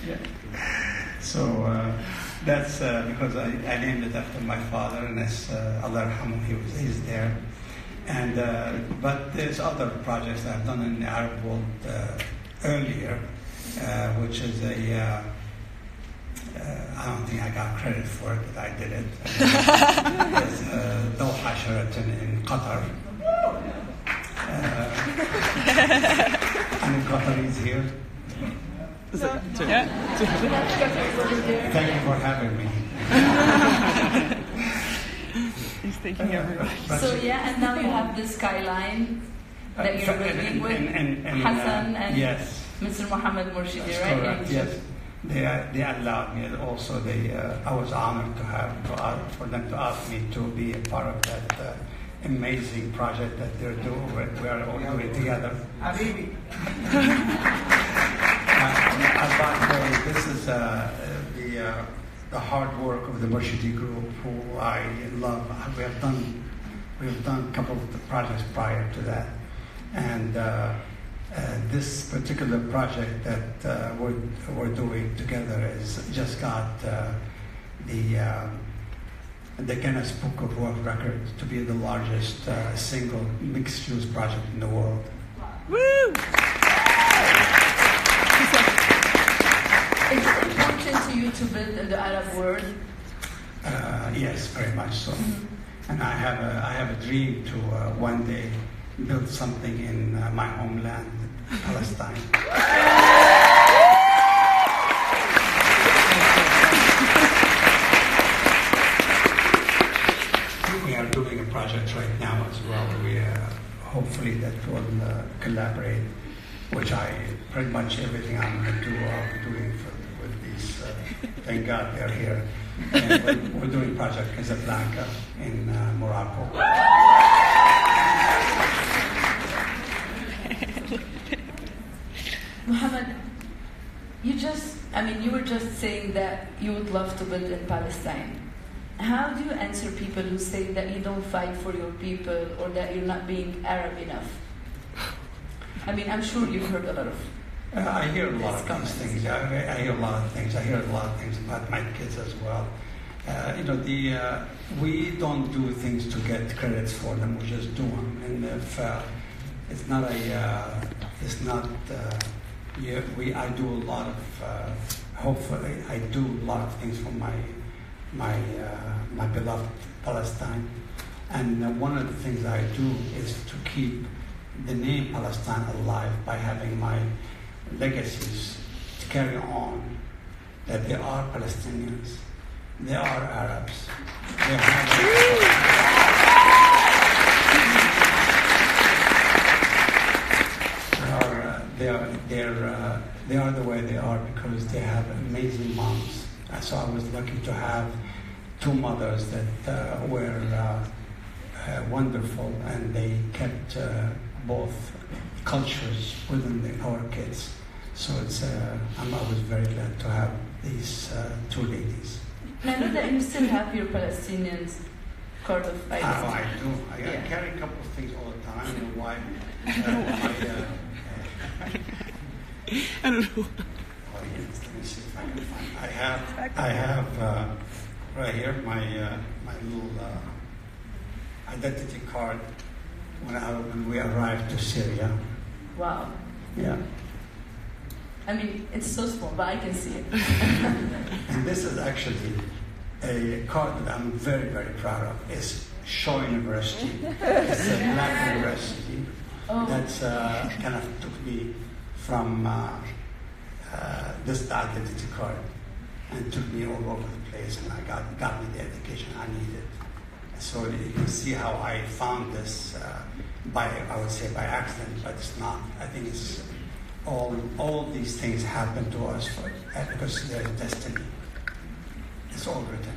Yeah. So that's because I named it after my father, and as Allah yarhamu, he's there. And but there's other projects I've done in the Arab world earlier, which is a I don't think I got credit for it, but I did it. It's Doha Sheraton in Qatar. And Qatar is here. Yeah. Thank you for having me. He's thinking everybody. So yeah, and now you have the skyline that you're building with Hassan and yes. Mr. Mohammed Murshidi, That's right? correct, yes. They allowed me, and also I was honored for them to ask me to be a part of that amazing project that they're doing. We are all doing together. Habibi. This is the hard work of the Murshidi group, who I love. We have done a couple of the projects prior to that, and this particular project that we're doing together is just got the Guinness Book of World Records to be the largest single mixed-use project in the world. Woo! Is it important to you to build in the Arab world? Yes, very much so. Mm-hmm. And I have a dream to one day build something in my homeland, Palestine. We are doing a project right now as well. We hopefully that will collaborate, which I pretty much everything I'm going to do, I'll be doing with these. Thank God they're here. And we're doing Project Casablanca in Morocco. Mohammed, you were just saying that you would love to build in Palestine. How do you answer people who say that you don't fight for your people or that you're not being Arab enough? I'm sure you've heard a lot of I hear a lot of these things. I hear a lot of things. I hear a lot of things about my kids as well. We don't do things to get credits for them. We just do them. And if I do a lot of. Hopefully, I do a lot of things for my beloved Palestine. And one of the things I do is to keep the name Palestine alive by having my legacies to carry on, that they are Palestinians, they are Arabs, they are the way they are because they have amazing moms. So I was lucky to have two mothers that were wonderful, and they kept both cultures within our kids. So I was very glad to have these two ladies. And I know that you still have your Palestinians card of identity. I do. I carry a couple of things all the time. I don't know why. I don't know. Let me see if I can find. I have right here my little identity card when we arrived to Syria. Wow. Yeah. It's so small, but I can see it. And this is actually a card that I'm very, very proud of. It's Shaw University. It's a black university. Oh. That's kind of took me from this identity card and took me all over the place, and I got me the education I needed. So you can see how I found this I would say by accident, but it's not. I think it's all these things happen to us because there's destiny. It's all written.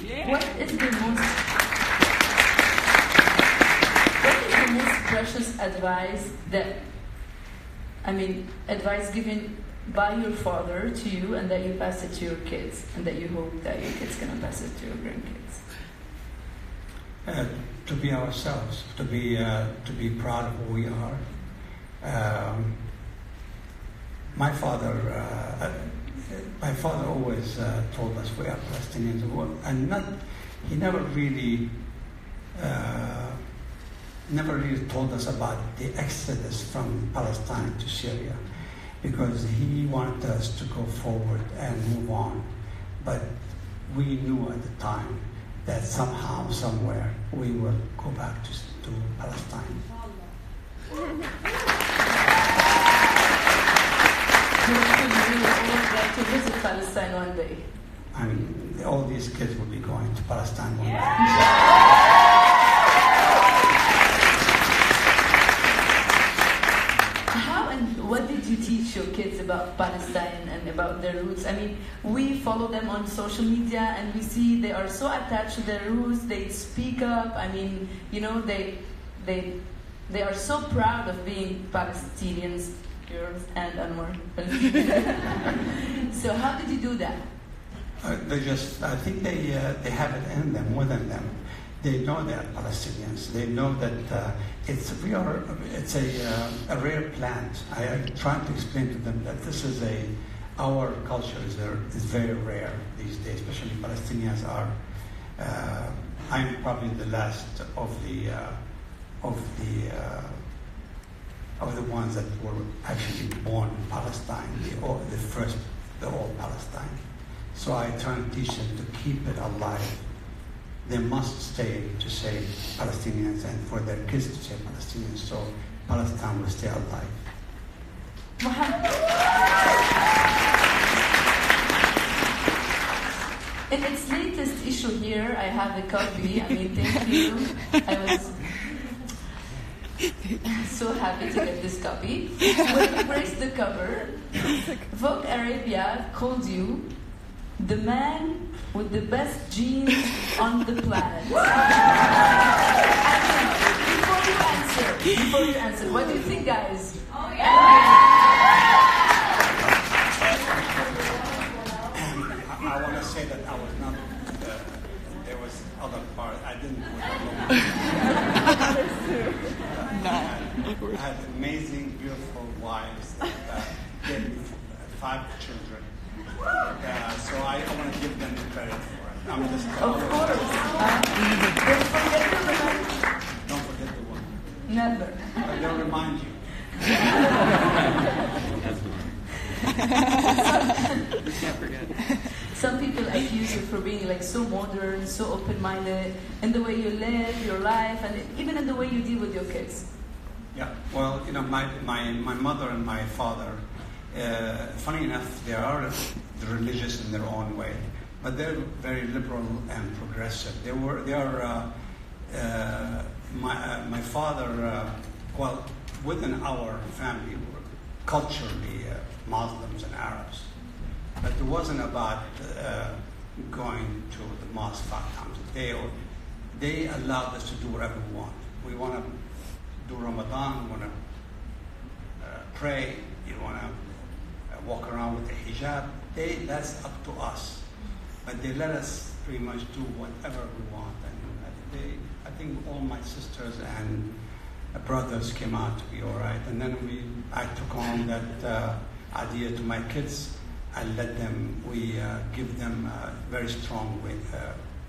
Yeah. What is the most precious advice advice given by your father to you, and that you pass it to your kids, and that you hope that your kids gonna pass it to your grandkids? To be ourselves, to be proud of who we are, My father always told us we are Palestinians, and he never really told us about the exodus from Palestine to Syria, because he wanted us to go forward and move on. But we knew at the time that somehow, somewhere, we will go back to Palestine. We would always like to visit Palestine one day. I mean, all these kids will be going to Palestine one day. How and what did you teach your kids about Palestine and about their roots? I mean, we follow them on social media and we see they are so attached to their roots. They speak up. I mean, you know, they are so proud of being Palestinians. Yours and Anwar. So how did you do that? I think they have it in them, within them. They know they are Palestinians. They know that it's a rare plant. I try to explain to them that this is our culture is very rare these days, especially Palestinians are. I'm probably the last of the ones that were actually born in Palestine, the old Palestine. So I try to teach them to keep it alive. They must stay to say Palestinians, and for their kids to say Palestinians, so Palestine will stay alive. In its latest issue here, I have a copy. I mean, thank you. I was so happy to get this copy. When you braced the cover, Vogue Arabia called you the man with the best genes on the planet. Before you answer, what do you think, guys? Oh, yeah! I want to say that I was not, there was other part, I didn't put I had amazing, beautiful wives that gave me 5 children. So I want to give them the credit for it. I'm just Of course. Don't forget the one. Never. They'll remind you. You can't forget. Some people accuse you for being like so modern, so open-minded in the way you live your life, and even in the way you deal with your kids. Yeah. Well, you know, my mother and my father, funny enough, they are religious in their own way, but they're very liberal and progressive. My father, well, within our family, we're culturally Muslims and Arabs, but it wasn't about going to the mosque 5 times a day. They allowed us to do whatever we want. We want to do Ramadan, we want to pray, you want to walk around with a hijab. That's up to us. But they let us pretty much do whatever we want. And I think all my sisters and brothers came out to be all right. And then I took on that idea to my kids. I let them, we give them very strong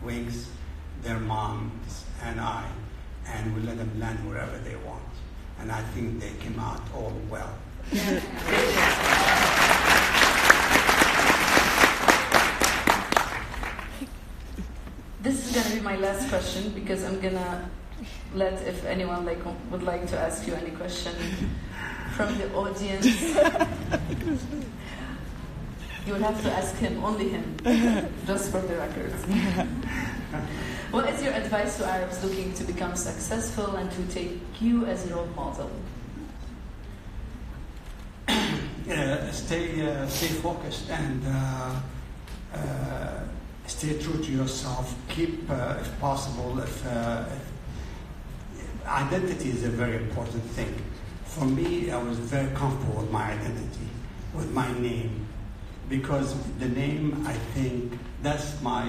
wings, their moms and I, and we let them land wherever they want. And I think they came out all well. This is going to be my last question, because I'm going to let, if anyone would like to ask you any question from the audience. You would have to ask him, only him, just for the records. What is your advice to Arabs looking to become successful and to take you as a role model? Stay focused and stay true to yourself. Keep, if possible, identity is a very important thing. For me, I was very comfortable with my identity, with my name, because the name, I think, that's my,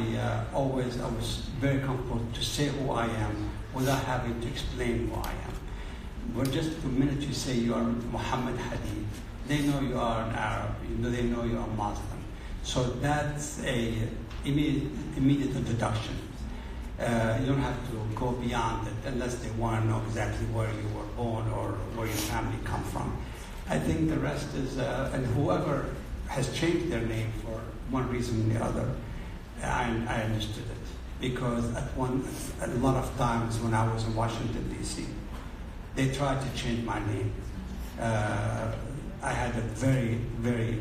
I was very comfortable to say who I am without having to explain who I am. but just the minute you say you are Muhammad Hadid, they know you are an Arab, they know you are Muslim. So that's a immediate introduction. You don't have to go beyond it unless they want to know exactly where you were born or where your family come from. I think the rest is, and whoever has changed their name for one reason or the other, I understood it. Because a lot of times when I was in Washington, D.C., they tried to change my name. I had a very, very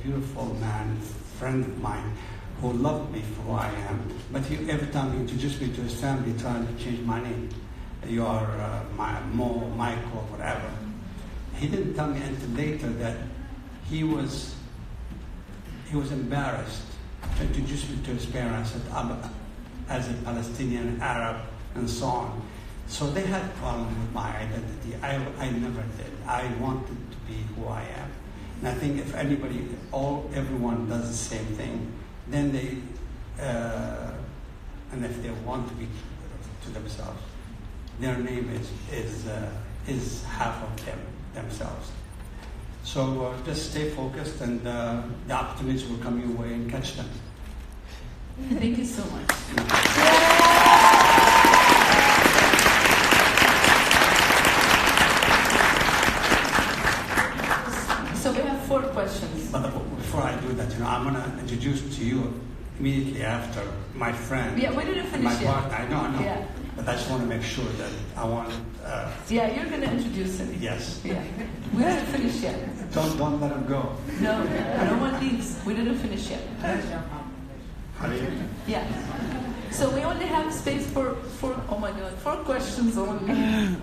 beautiful man, friend of mine, who loved me for who I am. But every time he introduced me to his family, he tried to change my name. You are Mo, Michael, whatever. He didn't tell me until later that he was embarrassed to introduce me to his parents as a Palestinian, Arab, and so on. So they had a problem with my identity. I never did. I wanted to be who I am. And I think if everyone does the same thing, then and if they want to be to themselves, their name is half of themselves. So just stay focused, and the opportunities will come your way, and catch them. Thank you so much. So we have 4 questions. But before I do that, I'm going to introduce to you immediately after my friend. Yeah, we didn't finish my yet. partner. I know. Yeah. But I just want to make sure that I want. Yeah, you're going to introduce him. Yes. Yeah. We didn't finish yet. Don't let him go. No one leaves. We didn't finish yet. Yeah. So we only have space for 4 questions only.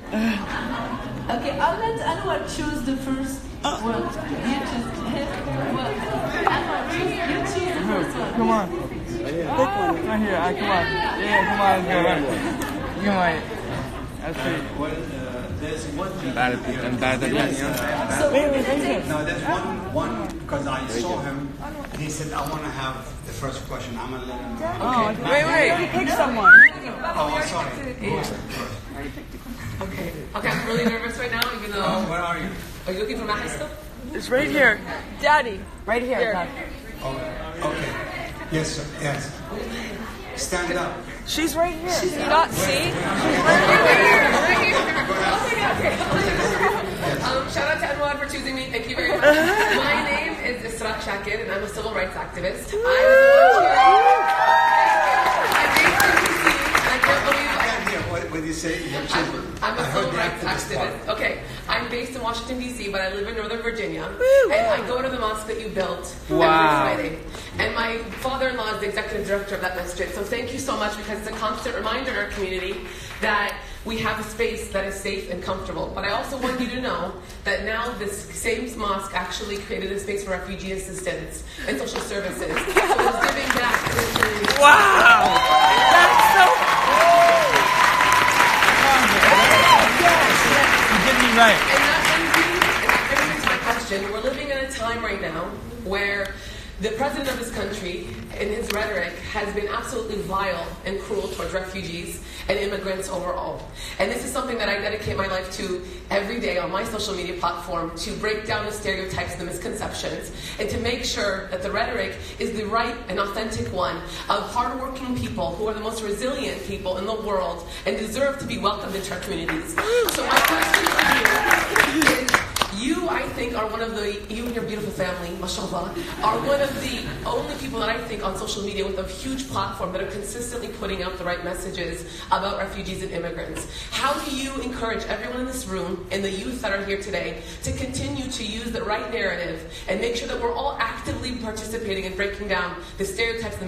Okay, I'll let Anwar choose the first one. You choose him. Well, Anwar, you choose the first one. Come on. Pick one. Right here. Come on. Yeah, come on. Let's go. Come on. That's it. There's one thing. So we're gonna take. No, there's one because I saw him. And he said, "I want to have the first question." I'm gonna let him. Oh, wait. Pick someone. Oh, sorry. Who was it first? Okay, I'm really nervous right now, even though... Where are you? Are you looking for Mahi still? It's right here. Daddy. Right here. Oh, okay. Yes, sir. Yes. Stand up. She's right here. She's not see? Okay. Shout out to Anwar for choosing me. Thank you very much. My name is Isra Shakir, and I'm a civil rights activist. What do you say? I'm a civil rights activist. Okay, I'm based in Washington, D.C., but I live in Northern Virginia. And I go to the mosque that you built every Friday. And my father-in-law is the executive director of that masjid. So thank you so much, because it's a constant reminder in our community that we have a space that is safe and comfortable. But I also want you to know that now this same mosque actually created a space for refugee assistance and social services. So it's giving back to the community. Wow! That's so cool! You did me right. And that brings me to my question. We're living in a time right now where the president of this country, in his rhetoric, has been absolutely vile and cruel towards refugees and immigrants overall. And this is something that I dedicate my life to every day on my social media platform, to break down the stereotypes and the misconceptions, and to make sure that the rhetoric is the right and authentic one of hardworking people who are the most resilient people in the world and deserve to be welcomed into our communities. So my question to you is, you, I think, are one of you and your beautiful family, mashallah, are one of the only people that I think on social media with a huge platform that are consistently putting out the right messages about refugees and immigrants. How do you encourage everyone in this room and the youth that are here today to continue to use the right narrative and make sure that we're all actively participating in breaking down the stereotypes and